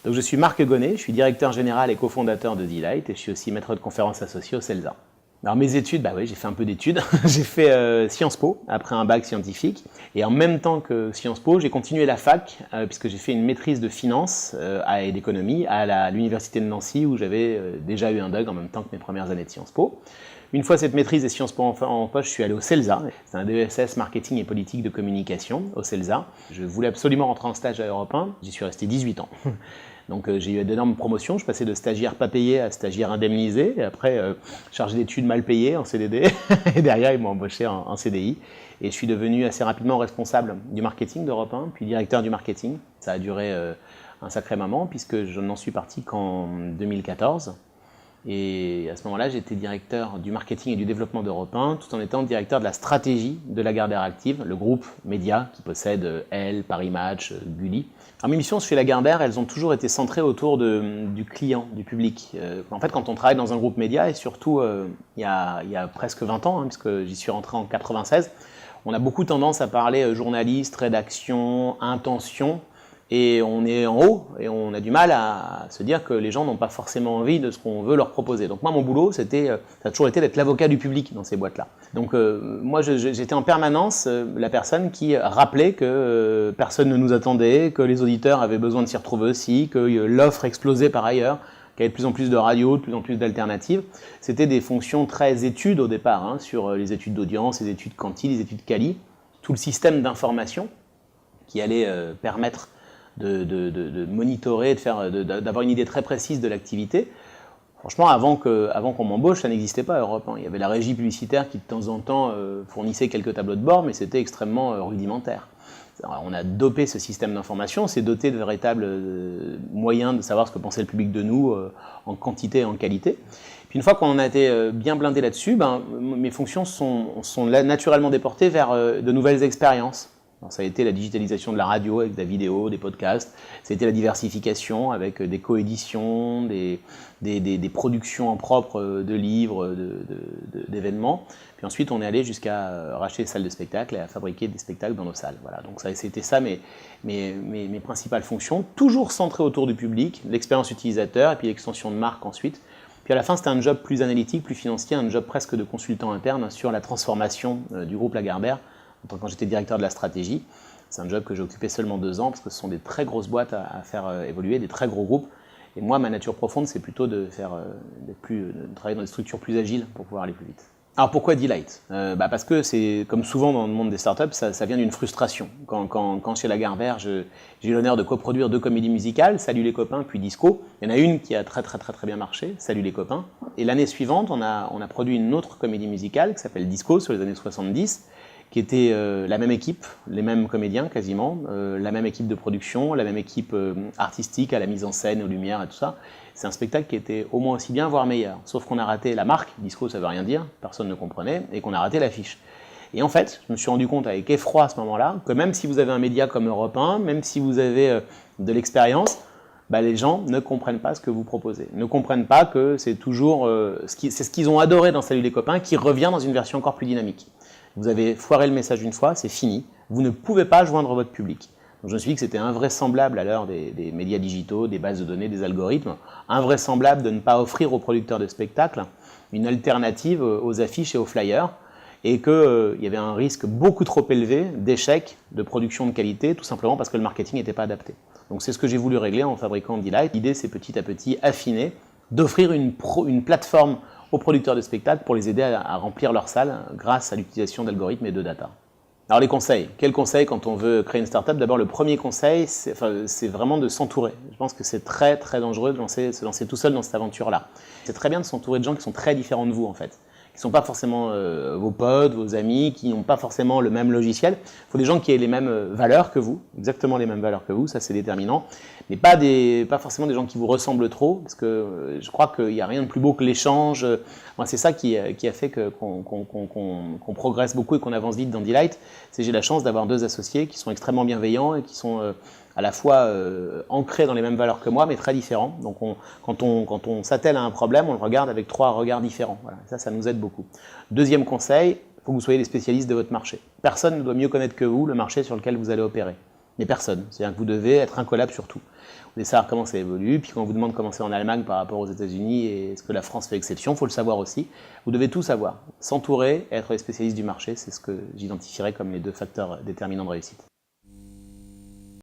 Donc, je suis Marc Gonnet, je suis directeur général et cofondateur de Delight et je suis aussi maître de conférence associé au CELSA. Alors mes études, bah oui, j'ai fait un peu d'études. J'ai fait Sciences Po après un bac scientifique et en même temps que Sciences Po, j'ai continué la fac puisque j'ai fait une maîtrise de finance et d'économie à l'université de Nancy où j'avais déjà eu un DUG en même temps que mes premières années de Sciences Po. Une fois cette maîtrise et Sciences Po en poche, je suis allé au CELSA. C'est un DESS marketing et politique de communication au CELSA. Je voulais absolument rentrer en stage à Europe 1. J'y suis resté 18 ans. Donc j'ai eu d'énormes promotions, je passais de stagiaire pas payé à stagiaire indemnisé, et après chargé d'études mal payé en CDD, et derrière ils m'ont embauché en CDI. Et je suis devenu assez rapidement responsable du marketing d'Europe 1, puis directeur du marketing. Ça a duré un sacré moment, puisque je n'en suis parti qu'en 2014. Et à ce moment-là, j'étais directeur du marketing et du développement d'Europe 1, tout en étant directeur de la stratégie de Lagardère Active, le groupe média qui possède Elle, Paris Match, Gulli. Alors mes missions chez Lagardère, elles ont toujours été centrées autour du client, du public. En fait, quand on travaille dans un groupe média, et surtout il y a presque 20 ans, puisque j'y suis rentré en 96, on a beaucoup tendance à parler journaliste, rédaction, intention, et on est en haut et on a du mal à se dire que les gens n'ont pas forcément envie de ce qu'on veut leur proposer. Donc moi, mon boulot, ça a toujours été d'être l'avocat du public dans ces boîtes-là. Donc moi, j'étais en permanence la personne qui rappelait que personne ne nous attendait, que les auditeurs avaient besoin de s'y retrouver aussi, que l'offre explosait par ailleurs, qu'il y avait de plus en plus de radios, de plus en plus d'alternatives. C'était des fonctions très études au départ, sur les études d'audience, les études quanti, les études quali, tout le système d'information qui allait permettre de monitorer, d'avoir une idée très précise de l'activité. Franchement, avant qu'on m'embauche, ça n'existait pas à Europe 1. Il y avait la régie publicitaire qui de temps en temps fournissait quelques tableaux de bord, mais c'était extrêmement rudimentaire. Alors, on a dopé ce système d'information, on s'est doté de véritables moyens de savoir ce que pensait le public de nous en quantité et en qualité. Puis une fois qu'on a été bien blindé là-dessus, mes fonctions sont naturellement déportées vers de nouvelles expériences. Alors, ça a été la digitalisation de la radio avec de la vidéo, des podcasts, ça a été la diversification avec des coéditions, des productions en propre de livres, d'événements. Puis ensuite, on est allé jusqu'à racheter des salles de spectacle et à fabriquer des spectacles dans nos salles. Voilà. Donc c'était ça mes principales fonctions, toujours centrées autour du public, l'expérience utilisateur et puis l'extension de marque ensuite. Puis à la fin, c'était un job plus analytique, plus financier, un job presque de consultant interne sur la transformation du groupe Lagardère. Quand j'étais directeur de la stratégie, c'est un job que j'ai occupé seulement 2 ans parce que ce sont des très grosses boîtes à faire évoluer, des très gros groupes. Et moi, ma nature profonde, c'est plutôt de travailler dans des structures plus agiles pour pouvoir aller plus vite. Alors pourquoi Delight ? Parce que c'est, comme souvent dans le monde des startups, ça vient d'une frustration. Quand chez Lagardère, j'ai eu l'honneur de coproduire 2 comédies musicales, Salut les copains, puis Disco. Il y en a une qui a très bien marché, Salut les copains. Et l'année suivante, on a produit une autre comédie musicale qui s'appelle Disco, sur les années 70, qui était la même équipe, les mêmes comédiens quasiment, la même équipe de production, la même équipe artistique à la mise en scène, aux lumières et tout ça. C'est un spectacle qui était au moins aussi bien, voire meilleur. Sauf qu'on a raté la marque, Disco ça veut rien dire, personne ne comprenait, et qu'on a raté l'affiche. Et en fait, je me suis rendu compte avec effroi à ce moment-là, que même si vous avez un média comme Europe 1, même si vous avez de l'expérience, les gens ne comprennent pas ce que vous proposez. Ne comprennent pas que c'est toujours c'est ce qu'ils ont adoré dans Salut les copains qui revient dans une version encore plus dynamique. Vous avez foiré le message une fois, c'est fini. Vous ne pouvez pas joindre votre public. Donc je me suis dit que c'était invraisemblable à l'heure des médias digitaux, des bases de données, des algorithmes, invraisemblable de ne pas offrir aux producteurs de spectacles une alternative aux affiches et aux flyers, et qu'il y avait un risque beaucoup trop élevé d'échec de production de qualité, tout simplement parce que le marketing n'était pas adapté. Donc c'est ce que j'ai voulu régler en fabriquant Delight. L'idée, c'est petit à petit affiner, d'offrir une plateforme aux producteurs de spectacles pour les aider à remplir leur salle grâce à l'utilisation d'algorithmes et de data. Alors les conseils. Quels conseils quand on veut créer une startup ? D'abord, le premier conseil, c'est vraiment de s'entourer. Je pense que c'est très dangereux de se lancer tout seul dans cette aventure-là. C'est très bien de s'entourer de gens qui sont très différents de vous en fait. Qui ne sont pas forcément vos potes, vos amis, qui n'ont pas forcément le même logiciel. Il faut des gens qui aient les mêmes valeurs que vous, exactement les mêmes valeurs que vous, ça c'est déterminant. Mais pas forcément des gens qui vous ressemblent trop, parce que je crois qu'il n'y a rien de plus beau que l'échange. Moi, c'est ça qui a fait qu'on progresse beaucoup et qu'on avance vite dans Delight. C'est j'ai la chance d'avoir 2 associés qui sont extrêmement bienveillants et qui sont à la fois ancrés dans les mêmes valeurs que moi, mais très différents. Donc quand on s'attelle à un problème, on le regarde avec 3 regards différents. Voilà. Ça nous aide beaucoup. Deuxième conseil, il faut que vous soyez des spécialistes de votre marché. Personne ne doit mieux connaître que vous le marché sur lequel vous allez opérer. mais personne. C'est-à-dire que vous devez être incollable sur tout. Vous devez savoir comment ça évolue, puis quand on vous demande comment c'est en Allemagne par rapport aux États-Unis et est-ce que la France fait exception, il faut le savoir aussi. Vous devez tout savoir. S'entourer et être les spécialistes du marché, c'est ce que j'identifierais comme les 2 facteurs déterminants de réussite.